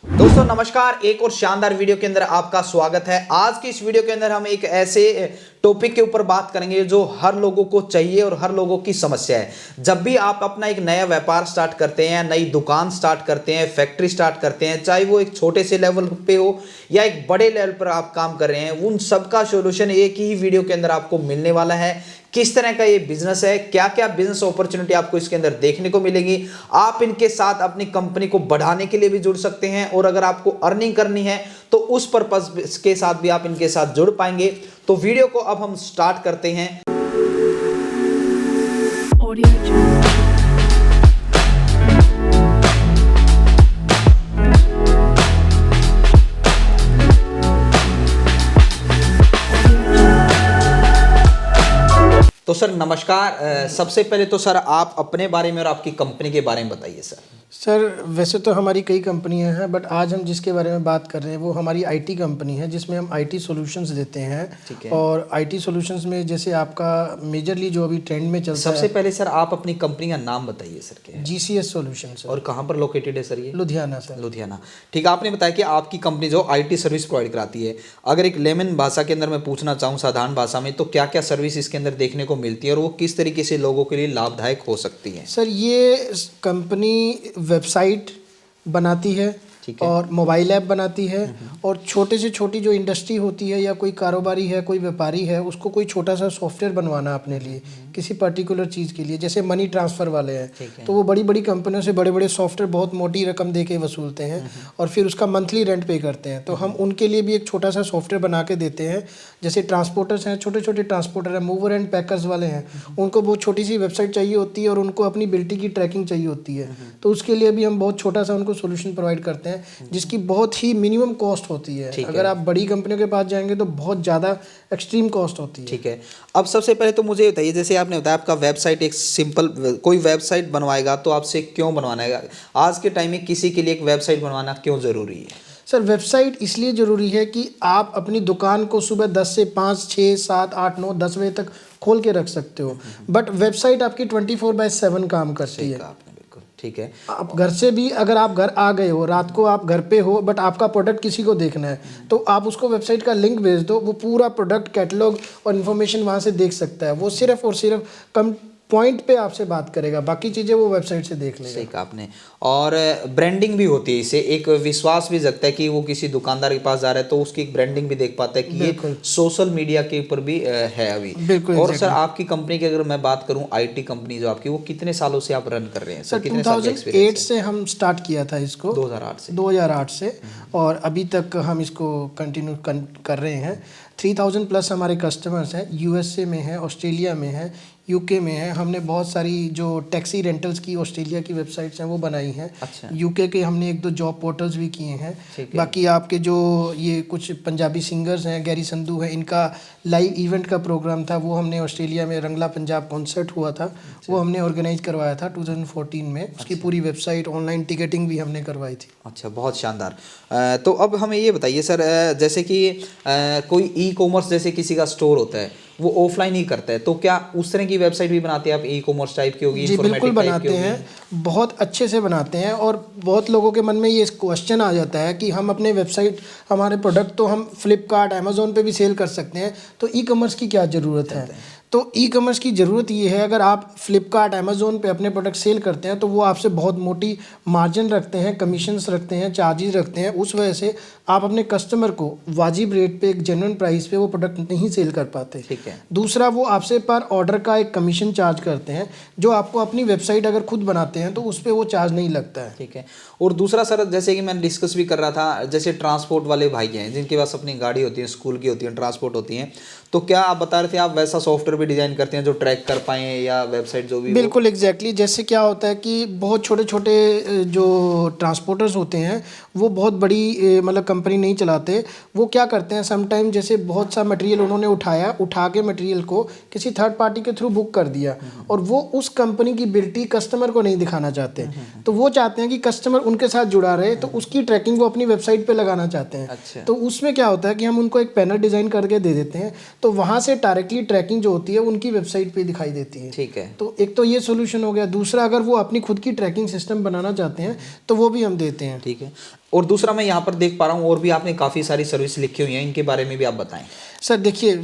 दोस्तों नमस्कार, एक और शानदार वीडियो के अंदर आपका स्वागत है। आज की इस वीडियो के अंदर हम एक ऐसे टॉपिक के ऊपर बात करेंगे जो हर लोगों को चाहिए और हर लोगों की समस्या है। जब भी आप अपना एक नया व्यापार स्टार्ट करते हैं, नई दुकान स्टार्ट करते हैं, फैक्ट्री स्टार्ट करते हैं, चाहे वो एक छोटे से लेवल पे हो या एक बड़े लेवल पर आप काम कर रहे हैं, उन सबका सॉल्यूशन एक ही वीडियो के अंदर आपको मिलने वाला है। किस तरह का ये बिजनेस है, क्या क्या बिजनेस अपॉर्चुनिटी आपको इसके अंदर देखने को मिलेगी, आप इनके साथ अपनी कंपनी को बढ़ाने के लिए भी जुड़ सकते हैं, और अगर आपको अर्निंग करनी है तो उस पर्पस के साथ भी आप इनके साथ जुड़ पाएंगे। तो वीडियो को अब हम स्टार्ट करते हैं। तो सर नमस्कार, सबसे पहले तो सर आप अपने बारे में और आपकी कंपनी के बारे में बताइए सर। सर वैसे तो हमारी कई कंपनियां हैं, बट आज हम जिसके बारे में बात कर रहे हैं वो हमारी आईटी कंपनी है, जिसमें हम आईटी सॉल्यूशंस देते हैं। ठीक है। और आईटी सॉल्यूशंस में जैसे आपका मेजरली जो अभी ट्रेंड में चलता सबसे है, पहले सर आप अपनी कंपनी का नाम बताइए सर। क्या है? जीसीएस सॉल्यूशंस और कहाँ पर लोकेटेड है सर ये? लुधियाना सर। लुधियाना। ठीक है, आपने बताया कि आपकी कंपनी जो आईटी सर्विस प्रोवाइड कराती है। अगर एक लेमन भाषा के अंदर मैं पूछना चाहूँ, साधारण भाषा में, तो क्या क्या सर्विस इसके अंदर देखने को मिलती है और वो किस तरीके से लोगों के लिए लाभदायक हो सकती है? सर ये कंपनी वेबसाइट बनाती है और मोबाइल ऐप बनाती है, और छोटे से छोटी जो इंडस्ट्री होती है या कोई कारोबारी है, कोई व्यापारी है, उसको कोई छोटा सा सॉफ्टवेयर बनवाना अपने लिए किसी पर्टिकुलर चीज़ के लिए, जैसे मनी ट्रांसफ़र वाले हैं, तो वो बड़ी बड़ी कंपनियों से बड़े बड़े सॉफ्टवेयर बहुत मोटी रकम दे के वसूलते हैं और फिर उसका मंथली रेंट पे करते हैं। तो हम उनके लिए भी एक छोटा सा सॉफ्टवेयर बना के देते हैं। जैसे ट्रांसपोर्टर्स हैं, छोटे छोटे ट्रांसपोर्टर हैं, मूवर एंड पैकर्स वाले हैं, उनको बहुत छोटी सी वेबसाइट चाहिए होती है और उनको अपनी बिल्टी की ट्रैकिंग चाहिए होती है, तो उसके लिए भी हम बहुत छोटा सा उनको सोल्यूशन प्रोवाइड करते हैं, जिसकी बहुत ही मिनिमम कॉस्ट होती है। अगर आप बड़ी कंपनियों के पास जाएंगे तो बहुत ज़्यादा एक्सट्रीम कॉस्ट होती है। ठीक है, अब सबसे पहले तो मुझे बताइए, जैसे आपने बताया आपका वेबसाइट एक सिंपल, कोई वेबसाइट बनवाएगा तो आपसे क्यों बनवाना है? आज के टाइम में किसी के लिए एक वेबसाइट बनवाना क्यों ज़रूरी है? सर वेबसाइट इसलिए ज़रूरी है कि आप अपनी दुकान को सुबह 10 से 5, 6, 7, 8, 9, 10 बजे तक खोल के रख सकते हो, बट वेबसाइट आपकी 24/7 काम करती है। ठीक है। आप घर से भी, अगर आप घर आ गए हो, रात को आप घर पे हो, बट आपका प्रोडक्ट किसी को देखना है, तो आप उसको वेबसाइट का लिंक भेज दो, वो पूरा प्रोडक्ट कैटलॉग और इन्फॉर्मेशन वहाँ से देख सकता है। वो सिर्फ और सिर्फ कम पॉइंट पे आपसे बात करेगा, बाकी चीज़ें वो वेबसाइट से देख लेगा। सही कहा आपने। और ब्रांडिंग भी होती है, इससे एक विश्वास भी जगता है कि वो किसी दुकानदार के पास जा रहा है तो उसकी एक ब्रांडिंग भी देख पाता है कि ये सोशल मीडिया के ऊपर भी है अभी। बिल्कुल। और सर आपकी कंपनी की अगर मैं बात करूं, आईटी कंपनी जो आपकी, वो कितने सालों से आप रन कर रहे हैं सर? कितने साल का एक्सपीरियंस है? 2008 से हम स्टार्ट किया था इसको। 2008 से और अभी तक हम इसको कंटिन्यू कर रहे हैं। 3000 प्लस हमारे कस्टमर्स हैं, यूएसए में है, ऑस्ट्रेलिया में है, यूके में है। हमने बहुत सारी जो टैक्सी रेंटल्स की ऑस्ट्रेलिया की वेबसाइट्स हैं वो बनाई हैं। अच्छा। यूके के हमने 1-2 जॉब पोर्टल्स भी किए हैं। बाकी आपके जो ये कुछ पंजाबी सिंगर्स हैं, गैरी संधू है, इनका लाइव इवेंट का प्रोग्राम था, वो हमने ऑस्ट्रेलिया में रंगला पंजाब कॉन्सर्ट हुआ था, वो हमने ऑर्गेनाइज करवाया था 2014 में। उसकी पूरी वेबसाइट, ऑनलाइन टिकटिंग भी हमने करवाई थी। अच्छा, बहुत शानदार। तो अब हमें ये बताइए सर, जैसे कि कोई ई कॉमर्स जैसे किसी का स्टोर होता है, वो ऑफलाइन ही करता है, तो क्या उस तरह की वेबसाइट भी बनाते हैं आप? ई कॉमर्स टाइप की होगी? जी बिल्कुल बनाते हैं, बहुत अच्छे से बनाते हैं। और बहुत लोगों के मन में ये क्वेश्चन आ जाता है कि हम अपने वेबसाइट, हमारे प्रोडक्ट तो हम फ्लिपकार्ट, अमेज़ोन पे भी सेल कर सकते हैं, तो ई कॉमर्स की क्या ज़रूरत है? तो ई कॉमर्स की ज़रूरत ये है, अगर आप फ्लिपकार्ट, अमेज़ोन पे अपने प्रोडक्ट सेल करते हैं तो वो आपसे बहुत मोटी मार्जिन रखते हैं, कमीशंस रखते हैं, चार्जेस रखते हैं। उस वजह से आप अपने कस्टमर को वाजिब रेट पे, एक जेन्युइन प्राइस पे वो प्रोडक्ट नहीं सेल कर पाते। ठीक है। दूसरा, वो आपसे पर ऑर्डर का एक कमीशन चार्ज करते हैं, जो आपको अपनी वेबसाइट अगर खुद बनाते हैं तो उस पर वो चार्ज नहीं लगता है। ठीक है। और दूसरा सर, जैसे कि मैंने डिस्कस भी कर रहा था, जैसे ट्रांसपोर्ट वाले भाई हैं जिनके पास अपनी गाड़ी होती है, स्कूल की होती है, ट्रांसपोर्ट होती है, तो क्या आप बता रहे थे आप वैसा सॉफ्टवेयर भी डिज़ाइन करते हैं जो ट्रैक कर पाएँ या वेबसाइट जो भी? बिल्कुल एग्जैक्टली। जैसे क्या होता है कि बहुत छोटे छोटे जो ट्रांसपोर्टर्स होते हैं वो बहुत बड़ी मतलब कंपनी नहीं चलाते। वो क्या करते हैं, समटाइम जैसे बहुत सा मटेरियल उन्होंने उठा के मटेरियल को किसी थर्ड पार्टी के थ्रू बुक कर दिया, और वो उस कंपनी की बिल्टी कस्टमर को नहीं दिखाना चाहते। तो वो चाहते हैं कि कस्टमर उनके साथ जुड़ा रहे, तो उसकी ट्रैकिंग वो अपनी वेबसाइट पे लगाना चाहते हैं। तो उसमें क्या होता है कि हम उनको एक पैनल डिज़ाइन करके दे देते हैं, तो वहाँ से डायरेक्टली ट्रैकिंग जो होती होती है उनकी वेबसाइट पे दिखाई देती है। ठीक है। तो एक तो ये सोल्यूशन हो गया। दूसरा, अगर वो अपनी खुद की ट्रैकिंग सिस्टम बनाना चाहते हैं तो वो भी हम देते हैं। ठीक है। और दूसरा मैं यहाँ पर देख पा रहा हूँ और भी आपने काफ़ी सारी सर्विस लिखी हुई हैं, इनके बारे में भी आप बताएं। सर देखिए,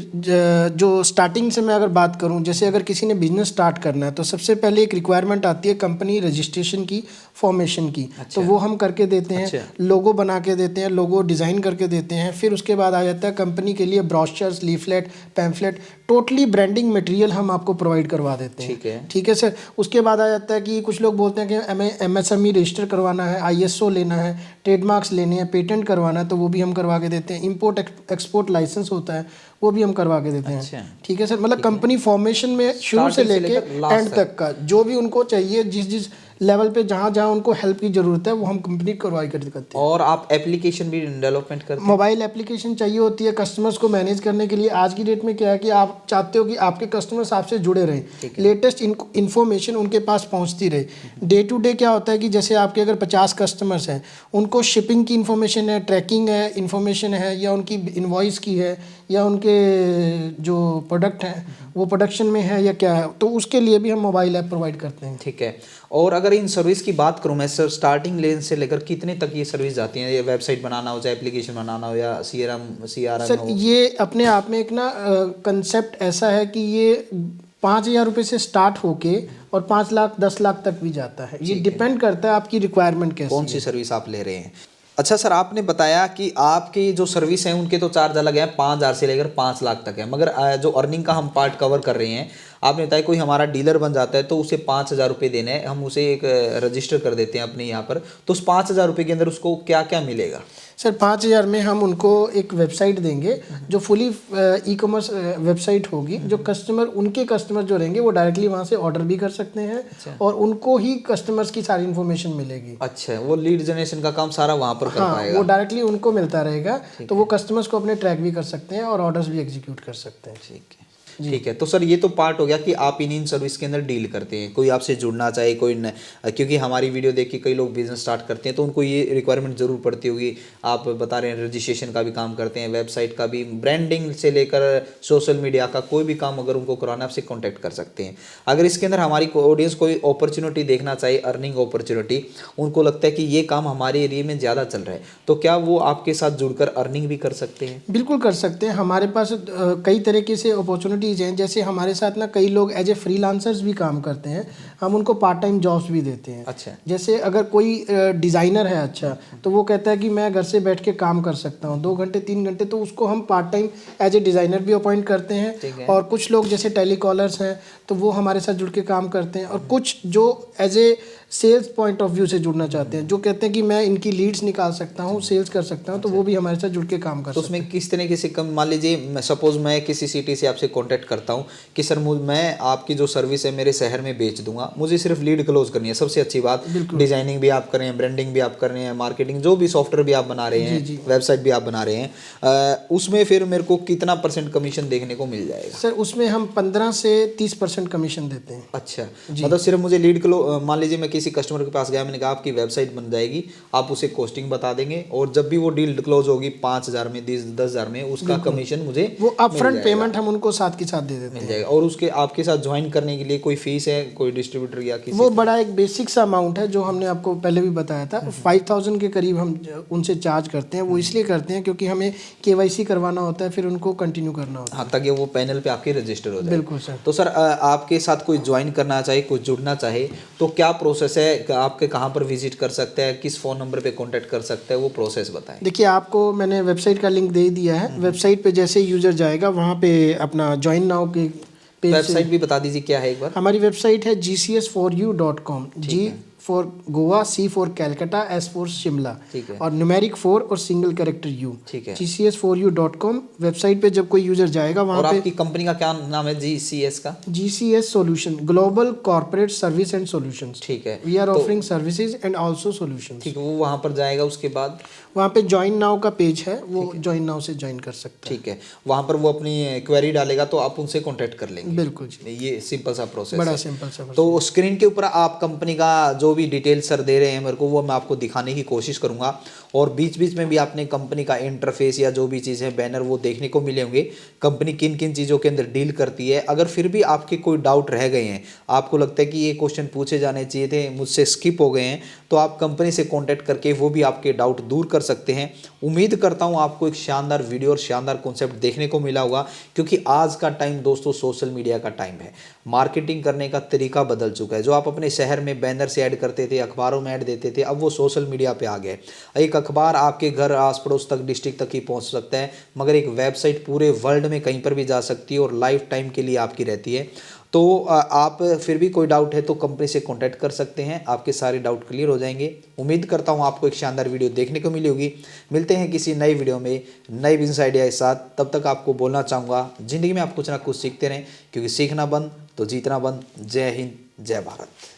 जो स्टार्टिंग से मैं अगर बात करूं, जैसे अगर किसी ने बिजनेस स्टार्ट करना है तो सबसे पहले एक रिक्वायरमेंट आती है कंपनी रजिस्ट्रेशन की, फॉर्मेशन की। तो वो हम करके देते हैं। लोगो बना के देते हैं, लोगो डिज़ाइन करके देते हैं। फिर उसके बाद आ जाता है कंपनी के लिए brochures, leaflet, pamphlet, totally branding material हम आपको प्रोवाइड करवा देते हैं। ठीक है। ठीक है सर। उसके बाद आ जाता है कि कुछ लोग बोलते हैं कि हमें MSME रजिस्टर करवाना है, ISO लेना है, ट्रेडमार्क्स लेने हैं, पेटेंट करवाना है, तो वो भी हम करवा के देते हैं। इंपोर्ट एक्सपोर्ट लाइसेंस होता है, वो भी हम करवा के देते हैं। ठीक है सर। मतलब कंपनी फॉर्मेशन में शुरू से लेके एंड तक का जो भी उनको चाहिए, जिस लेवल पे जहाँ उनको हेल्प की जरूरत है, वो हम कंपनी प्रोवाइड करते हैं। और आप एप्लीकेशन भी डेवलपमेंट करते हैं? मोबाइल एप्लीकेशन चाहिए होती है कस्टमर्स को मैनेज करने के लिए। आज की डेट में क्या है कि आप चाहते हो कि आपके कस्टमर्स आपसे जुड़े रहें, लेटेस्ट इन्फॉर्मेशन उनके पास पहुंचती रहे। डे टू डे क्या होता है कि जैसे आपके अगर 50 कस्टमर्स हैं, उनको शिपिंग की इन्फॉर्मेशन है, ट्रैकिंग है, इन्फॉर्मेशन है, या उनकी इनवॉइस की है, या उनके जो प्रोडक्ट हैं वो प्रोडक्शन में है या क्या है, तो उसके लिए भी हम मोबाइल ऐप प्रोवाइड करते हैं। ठीक है। और अगर इन सर्विस की बात करूं मैं सर, स्टार्टिंग लेन से लेकर कितने तक ये सर्विस जाती है? ये वेबसाइट बनाना हो, चाहे एप्लीकेशन बनाना हो, या CRM सर, ये अपने आप में एक ना कंसेप्ट ऐसा है कि ये 5,000 रुपये से स्टार्ट होके और 5 लाख 10 लाख तक भी जाता है। ये डिपेंड करता है आपकी रिक्वायरमेंट कैसी है, कौन सी सर्विस आप ले रहे हैं। अच्छा सर, आपने बताया कि आपकी जो सर्विस है उनके तो चार्ज अलग है, 5,000 से लेकर 5 लाख तक है, मगर जो अर्निंग का हम पार्ट कवर कर रहे हैं, आपने बताया कोई हमारा डीलर बन जाता है तो उसे 5,000 रुपये देने हैं, हम उसे एक रजिस्टर कर देते हैं अपने यहाँ पर, तो उस 5,000 रुपये के अंदर उसको क्या क्या मिलेगा? सर 5,000 में हम उनको एक वेबसाइट देंगे जो फुली ई-कॉमर्स वेबसाइट होगी। जो उनके कस्टमर जो रहेंगे वो डायरेक्टली वहाँ से ऑर्डर भी कर सकते हैं और उनको ही कस्टमर्स की सारी इन्फॉर्मेशन मिलेगी। अच्छा, वो लीड जनरेशन का काम सारा वहाँ पर कर पाएगा? वो डायरेक्टली उनको मिलता रहेगा, तो वो कस्टमर्स को अपने ट्रैक भी कर सकते हैं और ऑर्डर्स भी एग्जीक्यूट कर सकते हैं। ठीक है। ठीक है। तो सर ये तो पार्ट हो गया कि आप इन सर्विस के अंदर डील करते हैं। कोई आपसे जुड़ना चाहे, क्योंकि हमारी वीडियो देख के कई लोग बिजनेस स्टार्ट करते हैं तो उनको ये रिक्वायरमेंट ज़रूर पड़ती होगी। आप बता रहे हैं रजिस्ट्रेशन का भी काम करते हैं, वेबसाइट का भी, ब्रांडिंग से लेकर सोशल मीडिया का कोई भी काम अगर उनको कराना, आपसे कॉन्टैक्ट कर सकते हैं। अगर इसके अंदर हमारी ऑडियंस कोई अपॉर्चुनिटी देखना चाहे, अर्निंग अपॉर्चुनिटी, उनको लगता है कि ये काम हमारे एरिया में ज़्यादा चल रहा है, तो क्या वो आपके साथ जुड़कर अर्निंग भी कर सकते हैं? बिल्कुल कर सकते हैं। हमारे पास कई तरीके से अपॉर्चुनिटीज़ हैं। जैसे हमारे साथ ना कई लोग एज ए फ्रीलांसर्स भी काम करते हैं, हम उनको पार्ट टाइम जॉब्स भी देते हैं। अच्छा। जैसे अगर कोई डिज़ाइनर है अच्छा, तो वो कहता है कि मैं घर से बैठ के काम कर सकता हूँ 2 घंटे 3 घंटे, तो उसको हम part time as a designer भी अपॉइंट करते हैं। और कुछ लोग जैसे टेलीकॉलर्स हैं तो वो हमारे साथ जुड़ के काम करते हैं। और कुछ जो as a sales point of view से जुड़ना चाहते हैं, जो कहते हैं कि मैं इनकी लीड्स निकाल सकता हूँ, सेल्स कर सकता हूँ, तो वो भी हमारे साथ जुड़ के काम कर सकते हैं। तो उसमें किस तरीके से कम, मान लीजिए सपोज मैं किसी सिटी से आपसे कांटेक्ट करता हूँ कि सर मैं आपकी जो सर्विस है मेरे शहर में बेच दूंगा, मुझे सिर्फ लीड क्लोज करनी है, सबसे अच्छी बात, डिजाइनिंग भी आप कर रहे हैं, ब्रांडिंग भी आप कर रहे हैं, मार्केटिंग जो भी सॉफ्टवेयर भी आप बना रहे हैं, वेबसाइट भी आप बना रहे हैं, उसमें फिर मेरे को कितना % कमीशन देखने को मिल जाएगा? सर उसमें हम 15 से 30% कमीशन देते हैं। अच्छा, मतलब सिर्फ मुझे लीड क्लोज, मान लीजिए मैं किसी कस्टमर के पास गया, मैंने कहा आपकी वेबसाइट बन जाएगी, आप उसे कॉस्टिंग बता देंगे और जब भी वो डील क्लोज होगी 5,000 में, 10,000 में, उसका कमीशन मुझे वो अपफ्रंट पेमेंट हम उनको साथ के साथ दे देते हैं, मिल जाएगा। और उसके आपके साथ ज्वाइन करने के लिए कोई फीस है, कोई डिस्ट्रीब्यूटर या किसी? वो बड़ा एक बेसिक सा अमाउंट है जो हमने आपको पहले भी बताया था, 5,000 के करीब हम उनसे चार्ज करते हैं। वो इसलिए करते हैं क्योंकि हमें KYC करवाना होता है, फिर उनको कंटिन्यू करना होता है। हाँ, ताकि वो पैनल पे आपके रजिस्टर हो जाए। बिल्कुल सर। तो सर आपके साथ कोई ज्वाइन करना चाहे, कोई जुड़ना चाहे, तो क्या प्रोसेस है? आपके कहाँ पर विजिट कर सकते हैं, किस फ़ोन नंबर पे कांटेक्ट कर सकते हैं, वो प्रोसेस बताएं। देखिए, आपको मैंने वेबसाइट का लिंक दे दिया है। वेबसाइट पे जैसे यूज़र जाएगा वहाँ पे अपना ज्वाइन नाउ के पेज, वेबसाइट भी बता दीजिए क्या है एक बार। हमारी वेबसाइट है gcs4u.com। G for Goa, C for Calcutta, S for Shimla, और न्यूमेरिक 4 और सिंगल कैरेक्टर U। ठीक है। gcs4u.com वेबसाइट पे जब कोई यूजर जाएगा वहाँ पे, आपकी कंपनी का क्या नाम है? GCS का? GCS solution, global corporate service and solutions. ठीक है। We are offering services and also solutions. ठीक है, वो वहाँ पर जाएगा, उसके बाद वहाँ पे ज्वाइन नाउ का पेज है, वो ज्वाइन नाउ से ज्वाइन कर सकते हैं। ठीक है, वहाँ पर वो अपनी क्वेरी डालेगा तो आप उनसे कांटेक्ट कर लेंगे। बिल्कुल जी, ये सिंपल सा प्रोसेस बड़ा है। सिंपल सा। तो स्क्रीन के ऊपर आप कंपनी का जो भी डिटेल सर दे रहे हैं मेरे को वो मैं आपको दिखाने की कोशिश करूँगा। और बीच बीच में भी आपने कंपनी का इंटरफेस या जो भी चीज़ें बैनर वो देखने को मिले होंगे, कंपनी किन किन चीज़ों के अंदर डील करती है। अगर फिर भी आपके कोई डाउट रह गए हैं, आपको लगता है कि ये क्वेश्चन पूछे जाने चाहिए थे, मुझसे स्किप हो गए हैं, तो आप कंपनी से कॉन्टैक्ट करके वो भी आपके डाउट दूर कर सकते हैं। उम्मीद करता हूँ आपको एक शानदार वीडियो और शानदार कॉन्सेप्ट देखने को मिला होगा, क्योंकि आज का टाइम दोस्तों सोशल मीडिया का टाइम है। मार्केटिंग करने का तरीका बदल चुका है। जो आप अपने शहर में बैनर से ऐड करते थे, अखबारों में ऐड देते थे, अब वो सोशल मीडिया पे आ गए। एक अखबार आपके घर आस पड़ोस तक, डिस्ट्रिक्ट तक ही पहुंच सकता है, मगर एक वेबसाइट पूरे वर्ल्ड में कहीं पर भी जा सकती है और लाइफ टाइम के लिए आपकी रहती है। तो आप फिर भी कोई डाउट है तो कंपनी से कांटेक्ट कर सकते हैं, आपके सारे डाउट क्लियर हो जाएंगे। उम्मीद करता हूं आपको एक शानदार वीडियो देखने को मिली होगी। मिलते हैं किसी नई वीडियो में नई बिजनेस आइडिया के साथ। तब तक आपको बोलना चाहूँगा, ज़िंदगी में आप कुछ ना कुछ सीखते रहें, क्योंकि सीखना बंद तो जीतना बंद। जय हिंद, जय भारत।